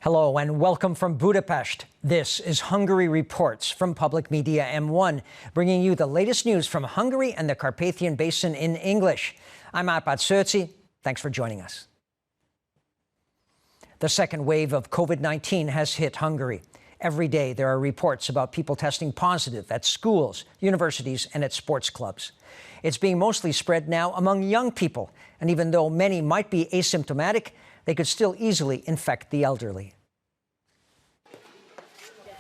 Hello and welcome from Budapest. This is Hungary Reports from Public Media M1, bringing you the latest news from Hungary and the Carpathian Basin in English. I'm Árpád Szőci. Thanks for joining us. The second wave of COVID-19 has hit Hungary. Every day there are reports about people testing positive at schools, universities, and at sports clubs. It's being mostly spread now among young people, and even though many might be asymptomatic, they could still easily infect the elderly.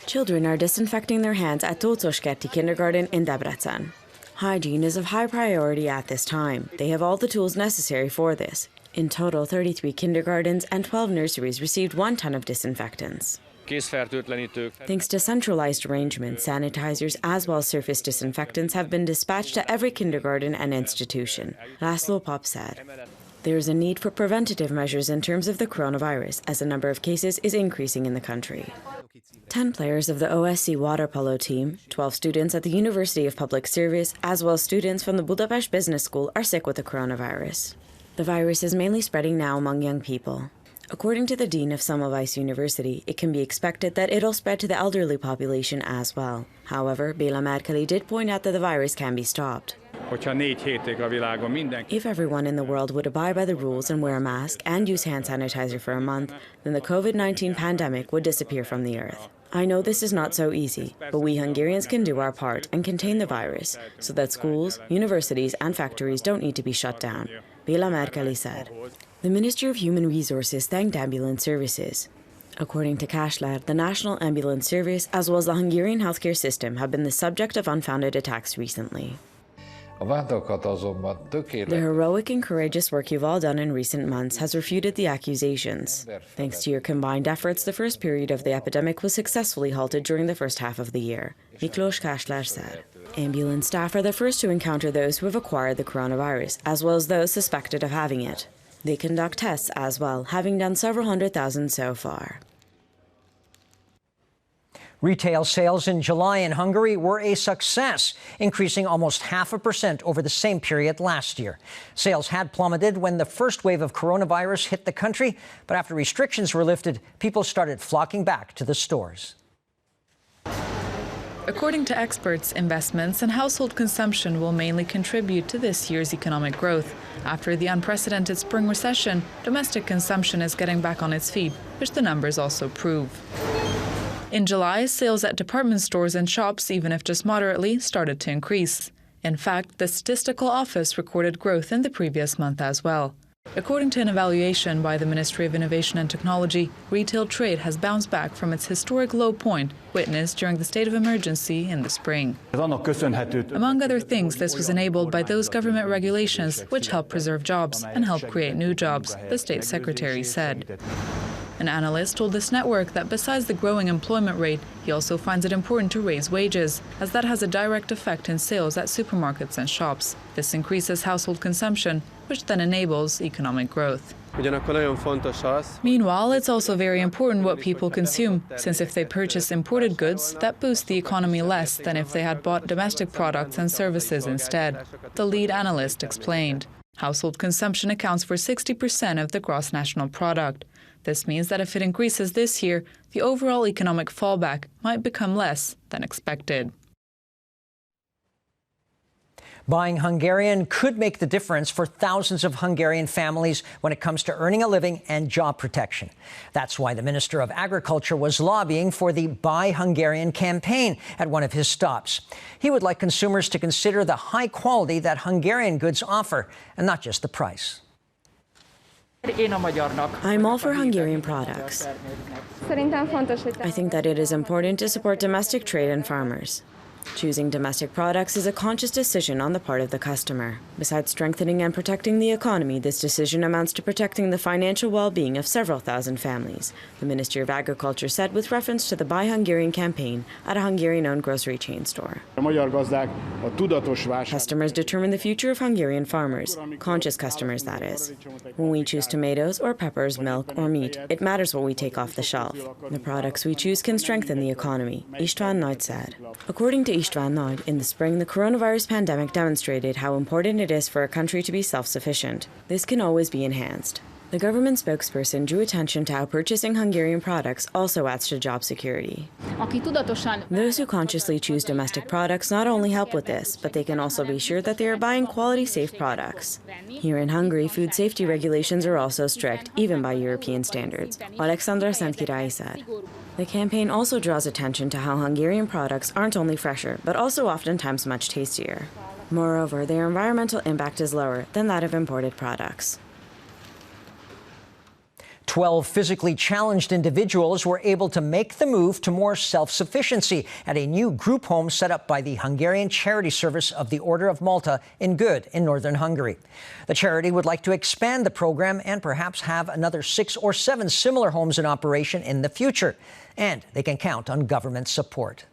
Children are disinfecting their hands at Tóczoskerti Kindergarten in Debrecen. Hygiene is of high priority at this time. They have all the tools necessary for this. In total, 33 kindergartens and 12 nurseries received 1 ton of disinfectants. Thanks to centralized arrangements, sanitizers as well as surface disinfectants have been dispatched to every kindergarten and institution. László Pap said. There is a need for preventative measures in terms of the coronavirus, as the number of cases is increasing in the country. 10 players of the OSC water polo team, 12 students at the University of Public Service, as well as students from the Budapest Business School are sick with the coronavirus. The virus is mainly spreading now among young people. According to the dean of Semmelweis University, it can be expected that it'll spread to the elderly population as well. However, Béla Merkeli did point out that the virus can be stopped. If everyone in the world would abide by the rules and wear a mask and use hand sanitizer for a month, then the COVID-19 pandemic would disappear from the earth. I know this is not so easy, but we Hungarians can do our part and contain the virus so that schools, universities and factories don't need to be shut down, Béla Merkeli said. The Ministry of Human Resources thanked ambulance services. According to Kásler, the National Ambulance Service as well as the Hungarian healthcare system have been the subject of unfounded attacks recently. The heroic and courageous work you've all done in recent months has refuted the accusations. Thanks to your combined efforts, the first period of the epidemic was successfully halted during the first half of the year, Miklós Kásler said. Ambulance staff are the first to encounter those who have acquired the coronavirus, as well as those suspected of having it. They conduct tests as well, having done several 100,000 so far. Retail sales in July in Hungary were a success, increasing almost 0.5% over the same period last year. Sales had plummeted when the first wave of coronavirus hit the country, but after restrictions were lifted, people started flocking back to the stores. According to experts, investments and household consumption will mainly contribute to this year's economic growth. After the unprecedented spring recession, domestic consumption is getting back on its feet, which the numbers also prove. In July, sales at department stores and shops, even if just moderately, started to increase. In fact, the Statistical Office recorded growth in the previous month as well. According to an evaluation by the Ministry of Innovation and Technology, retail trade has bounced back from its historic low point witnessed during the state of emergency in the spring. Among other things, this was enabled by those government regulations which help preserve jobs and help create new jobs, the state secretary said. An analyst told this network that besides the growing employment rate, he also finds it important to raise wages, as that has a direct effect in sales at supermarkets and shops. This increases household consumption, which then enables economic growth. Meanwhile, it's also very important what people consume, since if they purchase imported goods, that boosts the economy less than if they had bought domestic products and services instead, the lead analyst explained. Household consumption accounts for 60% of the gross national product. This means that if it increases this year, the overall economic fallback might become less than expected. Buying Hungarian could make the difference for thousands of Hungarian families when it comes to earning a living and job protection. That's why the Minister of Agriculture was lobbying for the Buy Hungarian campaign at one of his stops. He would like consumers to consider the high quality that Hungarian goods offer and not just the price. I'm all for Hungarian products. I think that it is important to support domestic trade and farmers. Choosing domestic products is a conscious decision on the part of the customer. Besides strengthening and protecting the economy, this decision amounts to protecting the financial well-being of several thousand families, the Ministry of Agriculture said with reference to the Buy Hungarian campaign at a Hungarian-owned grocery chain store. Customers determine the future of Hungarian farmers, conscious customers that is. When we choose tomatoes or peppers, milk or meat, it matters what we take off the shelf. The products we choose can strengthen the economy, István Nagy said. According to István Nagy, in the spring, the coronavirus pandemic demonstrated how important it is for a country to be self-sufficient. This can always be enhanced. The government spokesperson drew attention to how purchasing Hungarian products also adds to job security. Those who consciously choose domestic products not only help with this, but they can also be sure that they are buying quality, safe products. Here in Hungary, food safety regulations are also strict, even by European standards, Alexandra Szentkirály said. The campaign also draws attention to how Hungarian products aren't only fresher, but also oftentimes much tastier. Moreover, their environmental impact is lower than that of imported products. 12 physically challenged individuals were able to make the move to more self-sufficiency at a new group home set up by the Hungarian charity service of the Order of Malta in Good in northern Hungary. The charity would like to expand the program and perhaps have another 6 or 7 similar homes in operation in the future. And they can count on government support.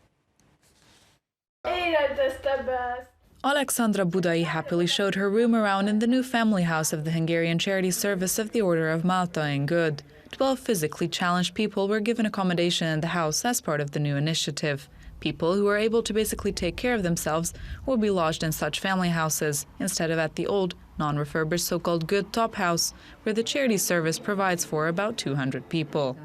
Alexandra Budai happily showed her room around in the new family house of the Hungarian charity service of the Order of Malta in Good. 12 physically challenged people were given accommodation in the house as part of the new initiative. People who are able to basically take care of themselves will be lodged in such family houses instead of at the old, non-refurbished so-called Good Top House, where the charity service provides for about 200 people.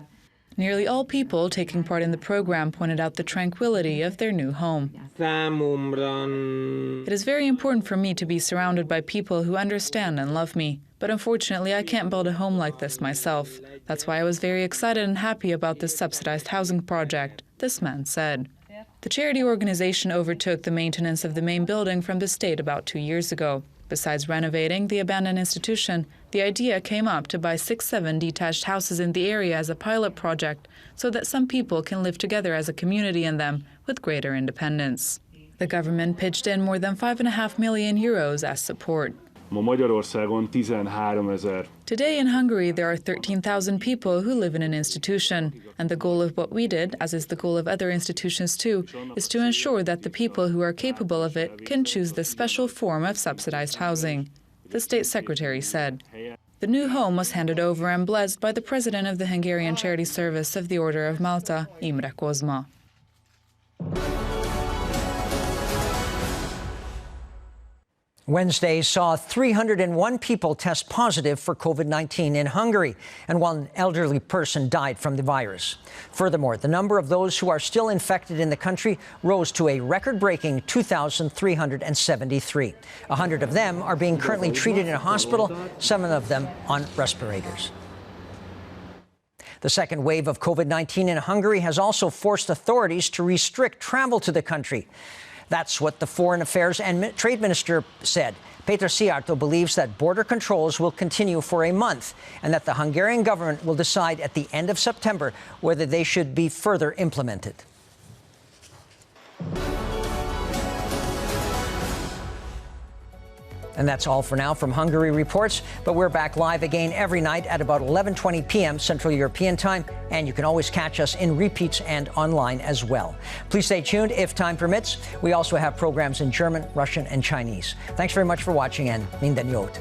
Nearly all people taking part in the program pointed out the tranquility of their new home. It is very important for me to be surrounded by people who understand and love me, but unfortunately I can't build a home like this myself. That's why I was very excited and happy about this subsidized housing project, this man said. The charity organization overtook the maintenance of the main building from the state about 2 years ago. Besides renovating the abandoned institution, the idea came up to buy 6-7 detached houses in the area as a pilot project so that some people can live together as a community in them with greater independence. The government pitched in more than 5.5 million euros as support. Today in Hungary, there are 13,000 people who live in an institution, and the goal of what we did, as is the goal of other institutions too, is to ensure that the people who are capable of it can choose this special form of subsidized housing, the state secretary said. The new home was handed over and blessed by the president of the Hungarian charity service of the Order of Malta, Imre Kozma. Wednesday saw 301 people test positive for COVID-19 in Hungary, and one elderly person died from the virus. Furthermore, the number of those who are still infected in the country rose to a record-breaking 2,373. 100 of them are being currently treated in a hospital, 7 of them on respirators. The second wave of COVID-19 in Hungary has also forced authorities to restrict travel to the country. That's what the Foreign Affairs and Trade Minister said. Péter Szijjártó believes that border controls will continue for a month and that the Hungarian government will decide at the end of September whether they should be further implemented. And that's all for now from Hungary Reports, but we're back live again every night at about 11:20 p.m. Central European Time, and you can always catch us in repeats and online as well. Please stay tuned if time permits. We also have programs in German, Russian, and Chinese. Thanks very much for watching, and minden jót!